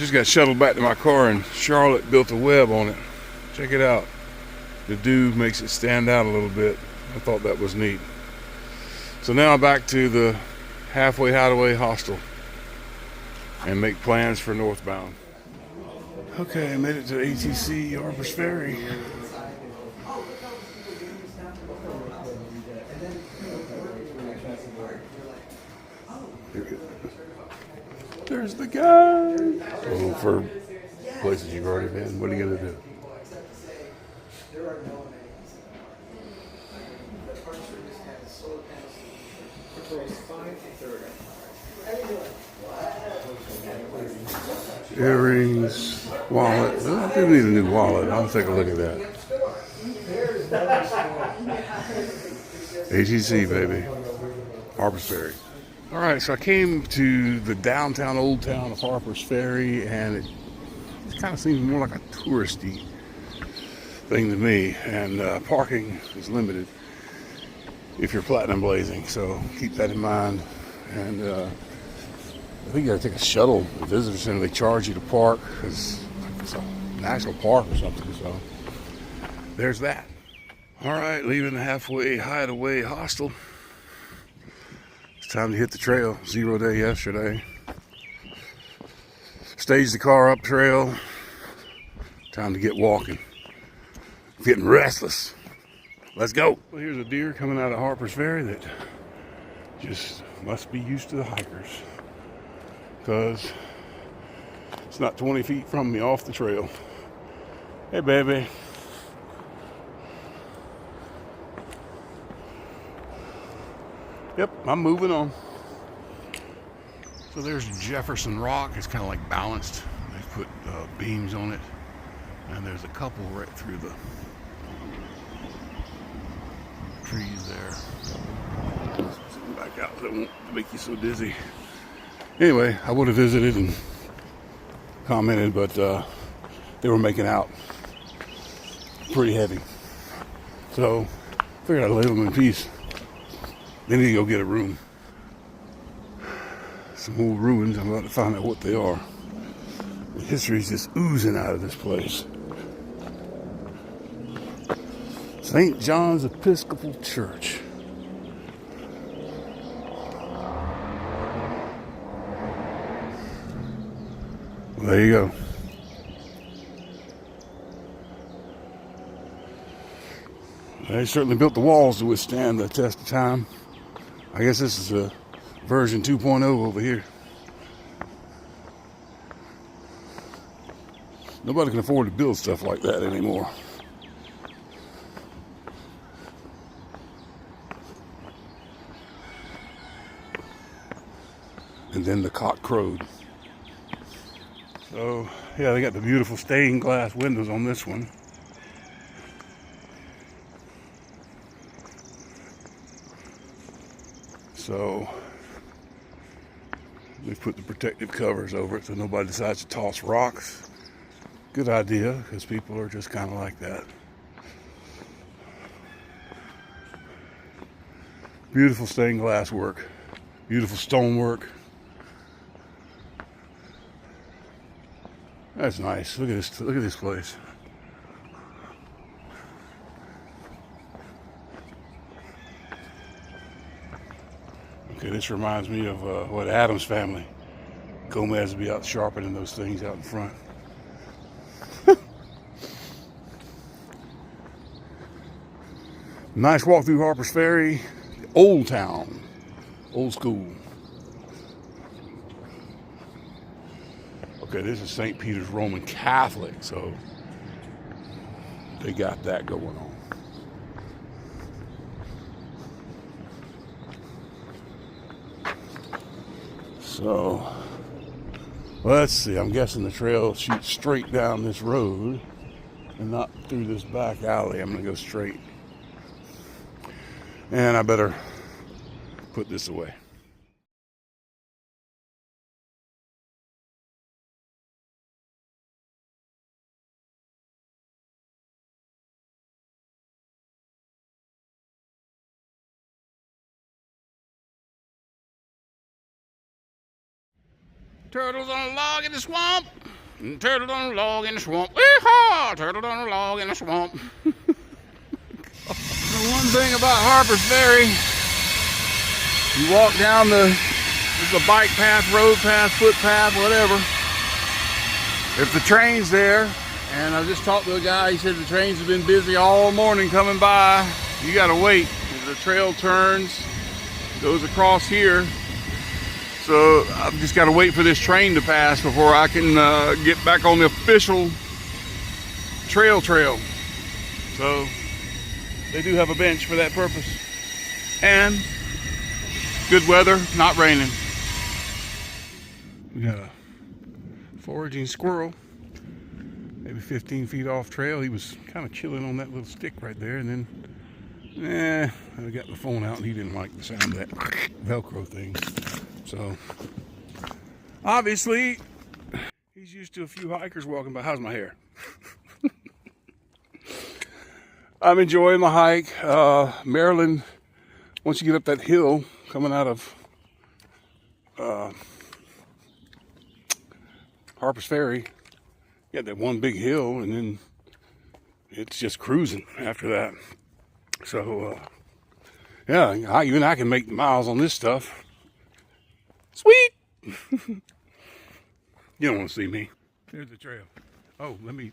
Just got shuttled back to my car and Charlotte built a web on it. Check it out. The dew makes it stand out a little bit. I thought that was neat. So now I'm back to the halfway hideaway hostel and make plans for northbound. Okay, I made it to ATC Harper's Ferry. There's the guy. So for places you've already been, what are you gonna do? Earrings, wallet. I do need a new wallet. I'll take a look at that. ATC, baby. Harper's Ferry. All right, so I came to the downtown old town of Harper's Ferry, and it kind of seems more like a touristy thing to me. And parking is limited if you're platinum blazing, so keep that in mind. And I think you got to take a shuttle to the visitor center. They charge you to park because it's a national park or something. So there's that. All right, leaving the halfway hideaway hostel. It's time to hit the trail. 0 day yesterday. Staged the car up trail. Time to get walking. Getting restless. Let's go. Well, here's a deer coming out of Harper's Ferry that just must be used to the hikers, because it's not 20 feet from me off the trail. Hey, baby. Yep, I'm moving on. So there's Jefferson Rock. It's kind of like balanced. They've put beams on it. And there's a couple right through the trees there. Sitting back out so it won't make you so dizzy. Anyway, I would have visited and commented, but they were making out pretty heavy. So I figured I'd leave them in peace. They need to go get a room. Some old ruins. I'm about to find out what they are. The history's just oozing out of this place. St. John's Episcopal Church. Well, there you go. They certainly built the walls to withstand the test of time. I guess this is a version 2.0 over here. Nobody can afford to build stuff like that anymore. And then the cock crowed. So, yeah, they got the beautiful stained glass windows on this one. So, they put the protective covers over it so nobody decides to toss rocks. Good idea, because people are just kind of like that. Beautiful stained glass work. Beautiful stonework. That's nice. Look at this place. Okay, this reminds me of what Adam's family. Gomez would be out sharpening those things out in front. Nice walk through Harper's Ferry. Old town. Old school. Okay, this is St. Peter's Roman Catholic, so they got that going on. So, let's see. I'm guessing the trail shoots straight down this road and not through this back alley. I'm going to go straight. And I better put this away. Turtles on a log in the swamp. Turtle on a log in the swamp. Yeehaw! Turtle on a log in the swamp. The one thing about Harper's Ferry, you walk down there's a bike path, road path, footpath, whatever. If the train's there, and I just talked to a guy, he said the trains have been busy all morning coming by. You gotta wait. The trail turns, goes across here. So I've just gotta wait for this train to pass before I can get back on the official trail. So they do have a bench for that purpose. And good weather, not raining. We got a foraging squirrel, maybe 15 feet off trail. He was kind of chilling on that little stick right there, and then I got the phone out and he didn't like the sound of that Velcro thing. So obviously he's used to a few hikers walking by. How's my hair? I'm enjoying my hike. Maryland, once you get up that hill coming out of Harper's Ferry, you got that one big hill, and then it's just cruising after that. So, yeah, even I can make miles on this stuff. Sweet! You don't want to see me. There's the trail. Oh, let me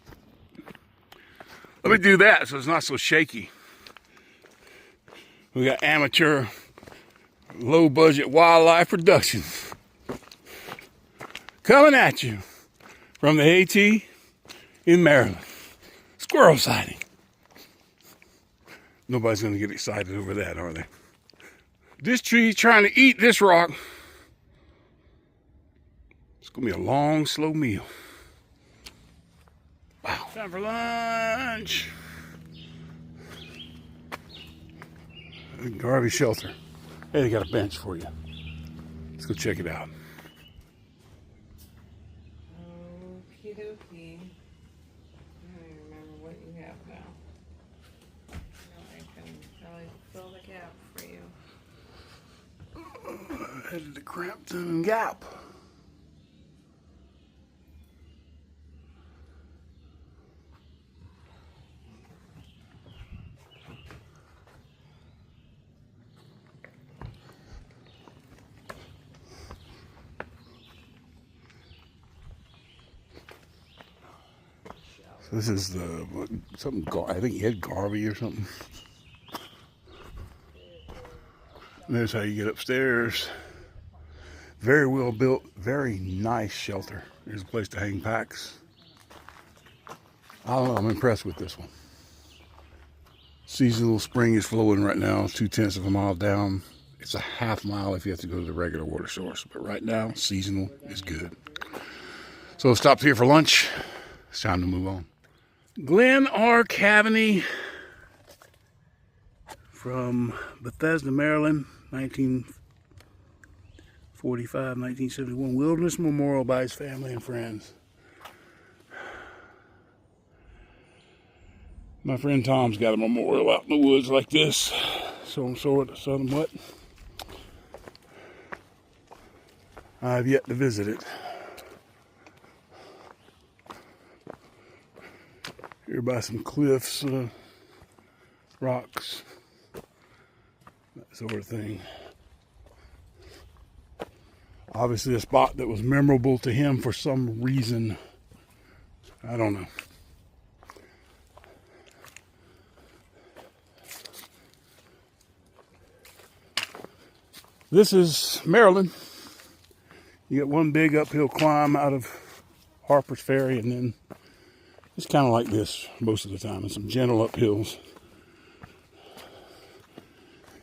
do that so it's not so shaky. We got amateur, low-budget wildlife productions coming at you from the AT in Maryland. Squirrel sighting. Nobody's going to get excited over that, are they? This tree's trying to eat this rock. It's going to be a long, slow meal. Wow. Time for lunch. Garvey shelter. Hey, they got a bench for you. Let's go check it out. Okie dokie. I don't even remember what you have now. I can probably fill the gap for you. Headed to Crampton Gap. This is something. I think he had Garvey or something. And there's how you get upstairs. Very well built, very nice shelter. There's a place to hang packs. I don't know. I'm impressed with this one. Seasonal spring is flowing right now. 0.2 of a mile down. It's a half mile if you have to go to the regular water source. But right now, seasonal is good. So stopped here for lunch. It's time to move on. Glen R. Cavany from Bethesda, Maryland, 1945, 1971. Wilderness Memorial by his family and friends. My friend Tom's got a memorial out in the woods like this. Somewhat. I've yet to visit it. Here by some cliffs, rocks, that sort of thing. Obviously a spot that was memorable to him for some reason. I don't know. This is Maryland. You get one big uphill climb out of Harper's Ferry, and then it's kind of like this most of the time, and some gentle uphills.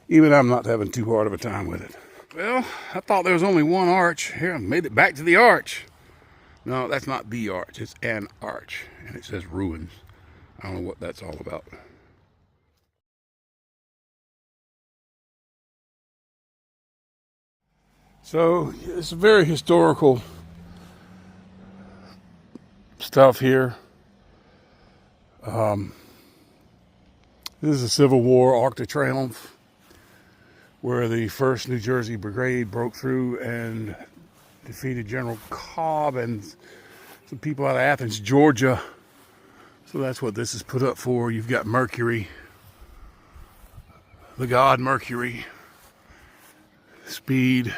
Even I'm not having too hard of a time with it. Well, I thought there was only one arch. Here, I made it back to the arch. No, that's not the arch. It's an arch, and it says ruins. I don't know what that's all about. So, it's very historical stuff here. This is a Civil War Arc de Triomphe, where the 1st New Jersey Brigade broke through and defeated General Cobb and some people out of Athens, Georgia. So that's what this is put up for. You've got Mercury, the god Mercury, speed,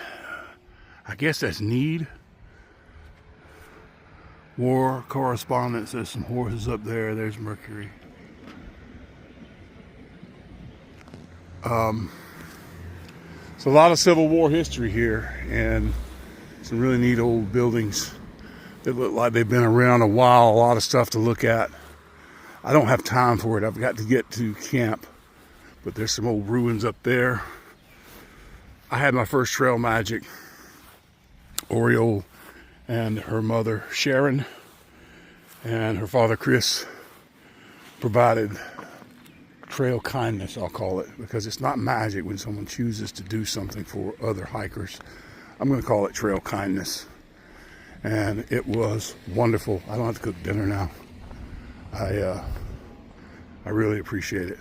I guess that's need. War correspondence, there's some horses up there, there's Mercury. It's a lot of Civil War history here, and some really neat old buildings that look like they've been around a while, a lot of stuff to look at. I don't have time for it, I've got to get to camp, but there's some old ruins up there. I had my first trail magic. Oriole and her mother Sharon and her father Chris provided trail kindness, I'll call it, because it's not magic when someone chooses to do something for other hikers. I'm going to call it trail kindness. And it was wonderful. I don't have to cook dinner now. I really appreciate it.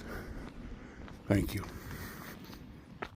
Thank you.